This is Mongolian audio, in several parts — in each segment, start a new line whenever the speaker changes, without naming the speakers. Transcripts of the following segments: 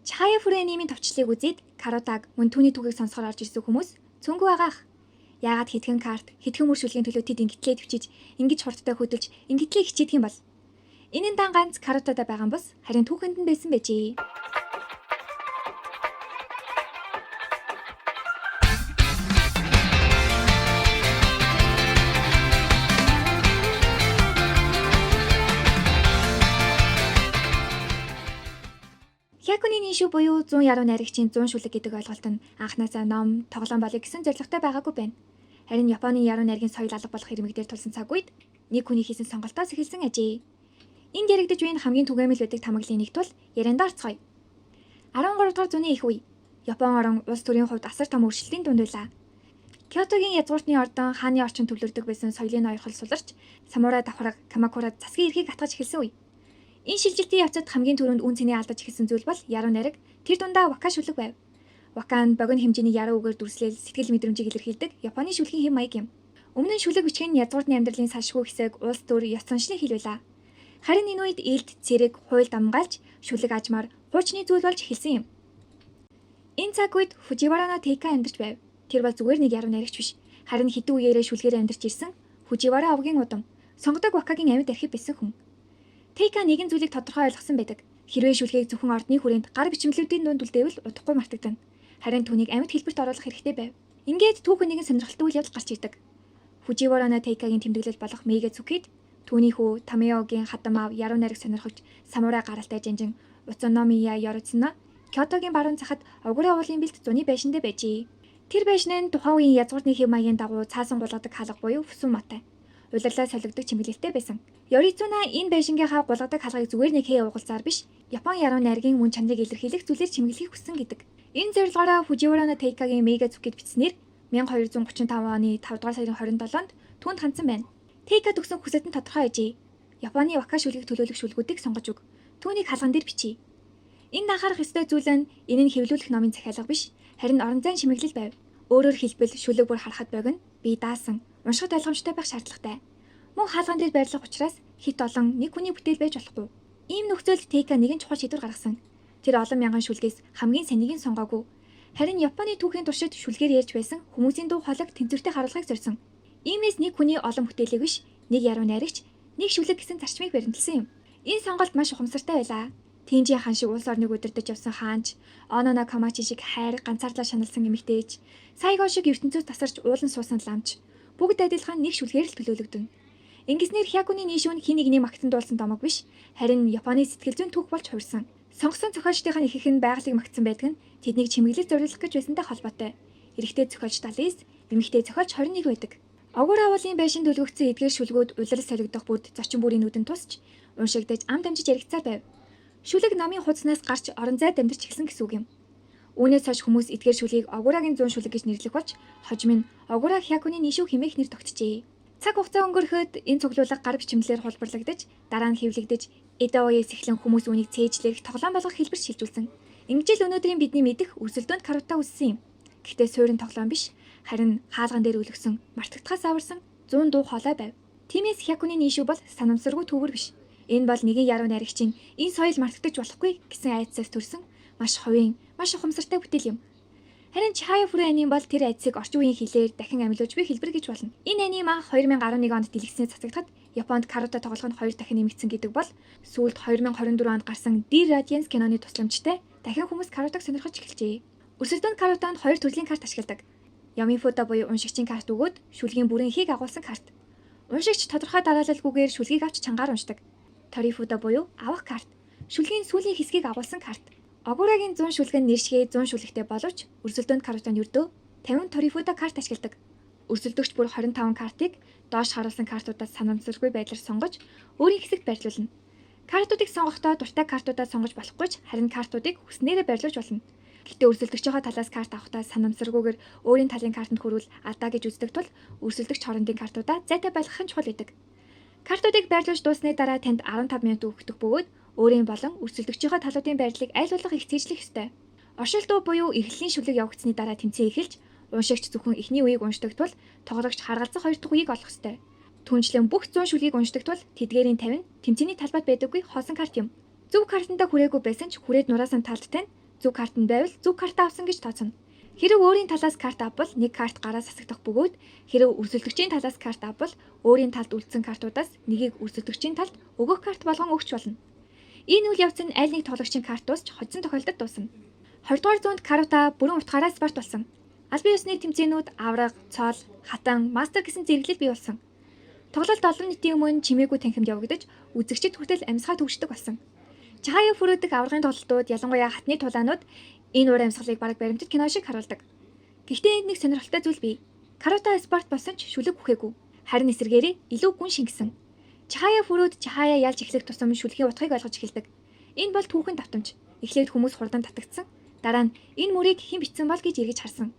Чхая фүрэнимийн товчлыг үзээд каротаг мөн түүний түүхийг сонсохоор орж ирсэн хүмүүс цөөнгүй байгаах. Яагаад хэдхэн карт, хэдхэн мөр шүлгийн төлөө тэд ингэтлээ төвчиж, ингэж хурдтай хөдөлж, ингэтлээ хичээдэг юм бол. Энэ дан ганц каротада байгаа юм бос харин түүхэнд нь байсан байжээ. Хякуны нишүү буюу 100 яруу найрагчийн 100 шүлэг гэдэг ойлголт нь анхнаасаа ном, тоглоом болыг гэсэн зорилготой байгаагүй байна. Харин Японы яруу найргийн соёл алга болох ирмэгдээр тулсан цаг үед нэг хүний хийсэн сонголтоос эхэлсэн ажээ. Энд яригдж буй хамгийн түгээмэл байдаг тамгалын нэг тул ярианда орцгоё. 13 дугаар зууны их үе Япон орон улс төрийн хувьд асар том өөрчлөлтийн дунд байлаа. Кёотогийн язгууртны ордон хааны орчин төвлөрдөг байсан соёлын ноёрхол суларч, самурай давхарга Камакура засгийн эрхийг атгаж эхэлсэн үе. Энэ шилжилтийн явцад хамгийн түрүүнд үн цэний алдаж эхэлсэн зүйл бол яруу найраг, тэр дундаа вака шүлэг байв. Вака нь богино хэмжээний яруу үгээр дүрслэл сэтгэл мэдрэмжийг илэрхийлдэг Японы шүлгийн хэм маяг юм. Өмнө нь шүлэг бичгийн язгууртны амьдралын салшгүй хэсэг улс төр ёс заншны хэл байлаа. Харин энэ үед элд, цэрэг, хууль дамгаалж шүлэг ажмаар хуучны зүйл болж эхэлсэн юм. Энэ цаг үед Фуживара no Тейка амьдарч байв. Тэр бол зүгээр нэг яруу найрагч биш. Харин хэдэн үеэрээ шүлгээр амьдарч ирсэн Фуживара авгийн удам сонгодог вакагийн амьд архив байсан хүн. Тейка нэгэн зүйлийг тодорхой ойлгосон байдаг. Хэрвээ шүлгийг зөвхөн ордны хүрээнд гар бичмлүүдийн дунд үлдээвэл удахгүй мартагдана. Харин түүнийг амьд хэлбэрт оруулах хэрэгтэй байв. Ингээд түүхэн нэгэн сонирхолтой үйл явдал гарч ирдэг. Фуживара no Тейкагийн тэмдэглэл болох Мейгэ Цукид түүний хүү Тамеогийн хадамав яруу найраг сонирхолж самурай гаралтай жанжин Уцуномия Yorutsuno Кёотогийн баруун захад огуурын уулын бэлд зуны байшиндээ байжээ. Тэр байшин нь тухайн үеийн язгууртны хэв маягийн дагуу цаасан гулгадаг хаалга буюу Фусуматай. Улирлаа солигддог чимэглэлтэй байсан. Yorutsuno энэ байшингийнхаа гулгадаг хаалгыг зүгээр нэг хээ угалзаар биш, Япон яруу найргийн мөн чанарыг илэрхийлэх зүйлээр чимэглэхийг хүссэн гэдэг. Энэ зорилгоороо Фуживара no Тейкагийн Мейгэ Цукид бичснээр 1235 оны 5 дугаар сарын 27-нд түүнд хандсан байна. Тейка төгсөн хүсэлт нь тодорхой ажээ. Японы вака шүлгийг төлөөлөх шүлгүүдийг сонгож өг. Түүнийг хаалган дээр бичиж. Энд анхаарах ёстой зүйл нь энэ нь хэвлүүлэх номын захиалга биш, харин орон зайн чимэглэл байв. Өөрөөр хэлбэл шүлэг бүр харахад богино, бие даасан, уншихад ойлгомжтой байх шаардлагатай. Мөн хаалган дээр байрлах учраас хит олон нэг хүний бүтээл байж болохгүй. Ийм нөхцөлд Тейка нэгэн чухал шийдвэр гаргасан. Тэр олон мянган шүлгээс хамгийн санийг нь сонгоогүй. Харин Японы түүхийн туршид шүлгээр ярьж байсан хүмүүсийн дуу хоолойг тэнцвэртэй харуулахыг зорьсон. Иймээс нэг хүний олон бүтээлийг биш, нэг яруу найрагч, нэг шүлэг гэсэн зарчмыг баримталсан юм. Энэ сонголт маш ухамсартай байлаа. Тинжи хаан шиг улс орныг удирдах явсан хаанч, Ононо Камачи шиг хайр ганцаардлаа шаналсан эмэгтэйч, Сайго шиг ертөнцөөс тасарч уулан суусан ламч, бүгд адилхан нэг шүлгээр л төлөөлөгдөн. Ингэснээр Хякуны нишүүн хин нэгний магтан дуулсан домог биш, харин Японы сэтгэл зүйн түүх болж хувирсан. Сонгосон зохиолчдын ихэнх нь байгалыг магтсан байдаг нь тэднийг чимэглэж зориулах гэж байсантай холбоотой. Эрэгтэй зохиолч 70, эмэгтэй зохиолч 21 байдаг. Огур агуулгын байшин төлөвлөгдсөн эдгээр шүлгүүд улирал солигдох бүрд зочин бүрийн нүдэнд тусч, уншигдаж ам дамжиж яригцаар байв. Шүлэг намын хуудаснаас гарч орон зайд амьдарч эхэлсэн гэсэн үг юм. Үүнээс хойш хүмүүс эдгээр шүлгийг Огурагийн 100 шүлэг гэж нэрлэх болж, хожим нь Огура Хякуны нишүү хэмээх нэр тогтжээ. Цаг хугацаа өнгөрөхөд энэ цуглуулга гар бичмлэлээр хулбарлагдаж, дараа нь хэвлэгдэж, эдэ уяас эхлэн хүмүүс үүнийг цээжлэх, тоглоом болгох хэлбэр шилжүүлсэн. Ингэж л өнөөдрийн бидний мэдих өрсөлдөөнд карута үссэн юм. Гэхдээ суурин тоглоом биш, харин хаалган дээр үлгсэн, мартагдахаас аварсан 100 дуу хоолой байв. Тиймээс Хякуны нишүү бол санамсаргүй түүгэр биш. Энэ бол нэгэн яруу найрагчийн энэ соёл мартагдаж болохгүй гэсэн айдсаас төрсэн маш хувийн, маш ухамсартай бүтээл юм. Харин Чхая фүрэ аним бол тэр айдсыг орчин үеийн хэлээр дахин амилуулж буй хэлбэр гэж болно. Энэ аним 2011 онд дэлгэцнээ цацагдахад Японд карута тоглох нь 2 дахин нэмэгдсэн гэдэг бол сүүлд 2024 онд гарсан Dear Radiance киноны тусламжтай дахин хүмүүс карутаг сонирхож эхэлжээ. Өрсөлдөөнд карутанд 2 төрлийн карт ашигладаг. Ямифута буюу уншигчийн карт өгөөд шүлгийн бүрэн ихийг агуулсан карт. Уншигч тодорхой дараалалгүйгээр шүлгийг авч чангаар уншдаг. Торифута буюу авах карт. Шүлгийн сүүлийн хэсгийг агуулсан карт. Огурагийн 100 шүлэг нь нэршгээ 100 шүлэгтэй боловч өрсөлдөөнд карутанд ердөө 50 торифута карт ашигладаг. Өрсөлдөгч бүр 25 картыг доош харуулсан картуудаас санамсаргүй байдлаар сонгож өөрийн хэсэгт байрлуулна. Картуудыг сонгохдоо дуртай картуудаа сонгож болохгүй ч харин картуудыг хүснээрээ байрлуулж болно. Гэтэ өрсөлдөгчийнхөө талаас карт авахдаа санамсаргүйгээр өөрийн талын картанд хүрвэл алдаа гэж үздэг тул өрсөлдөгч хоорондын картуудаа зайтай байлгах нь чухал байдаг. Картуудыг байрлуулж дууссаны дараа танд 15 минут өгөх бөгөөд өөрийн болон өрсөлдөгчийнхөө талуудын байрлалыг аль болох их цээжлэх ёстой. Оршил дуу буюу эрхлэлийн шүлэг явагдсны дараа тэмцээн эхэлж, уншигч зөвхөн эхний үеийг уншдаг тул тоглогч харгалзах 2 дахь үеийг олох ёстой. Түүнчлэн бүх 100 шүлгийг уншдаг тул тэдгээрийн 50 нь тэмцээний талбайд байдаггүй хоосон карт юм. Зөв картандаа хүрээгүй байсан ч хүрээд нураасан талд тань Зөв карт нь байвал зөв картаа авсан гэж тооцоно. Хэрэв өөрийн талаас карт авбал нэг карт гараас асагдах бөгөөд хэрэв өрсөлдөгчийн талаас карт авбал өөрийн талд үлдсэн картуудаас нэгийг өрсөлдөгчийн талд өгөх карт болгон өгч болно. Энэ үйл явц нь аль нэг тоглогчийн карт дуусч хоцсон тохиолдолд дуусна. 20 дугаар зуунд карта бүрэн утгаараа спорт болсон. Албан ёсны тэмцээнүүд авраг, цол, хатан, мастер гэсэн зэрэглэл бий болсон. Тоглолт олон нийтийн өмнө чимээгүй танхимд явагдаж, үзэгчид хүртэл амьсгаа төвшдөг болсон. Чахаа фүрөөдөх аврагын тоглолтууд ялангуяа хатны тулаанууд энэ уур амьсгалыг бараг баримтат кино шиг харуулдаг. Гэхдээ энд нэг сонирхолтой зүйл бий. Карата спорт болсон ч шүлэг бүхээгүй. Харин эсэргээрээ илүү гүн шингэсэн. Чахаа фүрөөд чахаа ялж эхлэх тусам шүлгийн утгыг ойлгож эхэлдэг. Энэ бол түүхэн давтамж. Эхлээд хүмүүс хурдан татагдсан. Дараа нь энэ мөрийг хэн бичсэн бол гэж эргэж харсан.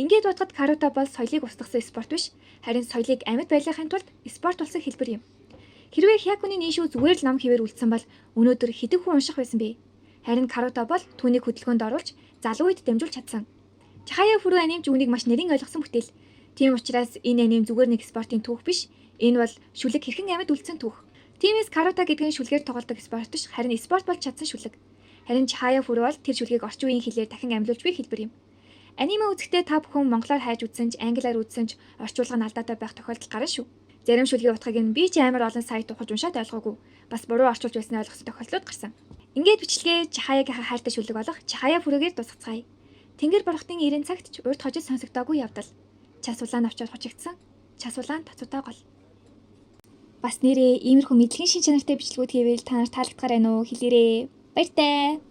Ингээд бодоход карата бол соёлыг устгасан спорт биш, харин соёлыг амьд байлгахын тулд спорт болсон хэлбэр юм. Хэрвээ Хякуны Нишү зүгээр л ном хэвээр үлдсэн бол өнөөдөр хэдэн хүн унших байсан бэ? Харин карата бол түүнийг хөдөлгөөнд оруулж залуу үед дамжуулж чадсан. Чахаа фүрүү анимч үүнийг маш нэрийн ойлгосон бүтээл. Тийм учраас энэ аним зүгээр нэг спортын түүх биш. Энэ бол шүлэг хэрхэн амьд үлдсэн түүх. Тиймээс карата гэдэг нь шүлгээр тоглодог спорт биш, харин спорт болж чадсан шүлэг. Харин чахаа фүрүү бол тэр шүлгийг орчин үеийн хэлээр дахин амьлуулж буй хэлбэр юм. Аниме үзэхдээ та бүхэн монголоор хайж үзсэн ч, англиар үзсэн ч орчуулга нь алдаатай байх тохиолдол гарна шүү. Зарим шүлгийн утгыг нь би ч амар олон сайт ухаж уншаад ойлгоогүй. Бас буруу орчуулж байснаа ойлгосон тохиолдлууд гарсан. Ингээд бичлэгээ чахаягийнхаа хайртай шүлэг болох чахая фүрээгээр дуусгацгаая. Тэнгэр бурхтын 90 цагт ч урд хожид сонсогдоогүй явдал. Час улаан авчаад хучигдсан. Час улаан тацуутай гол. Бас нэрээ иймэрхүү мэдлэгийн шин чанартай бичлэгүүд хийвэл та нарт таалагдахаар байна уу? Хэлээрээ. Баяртай.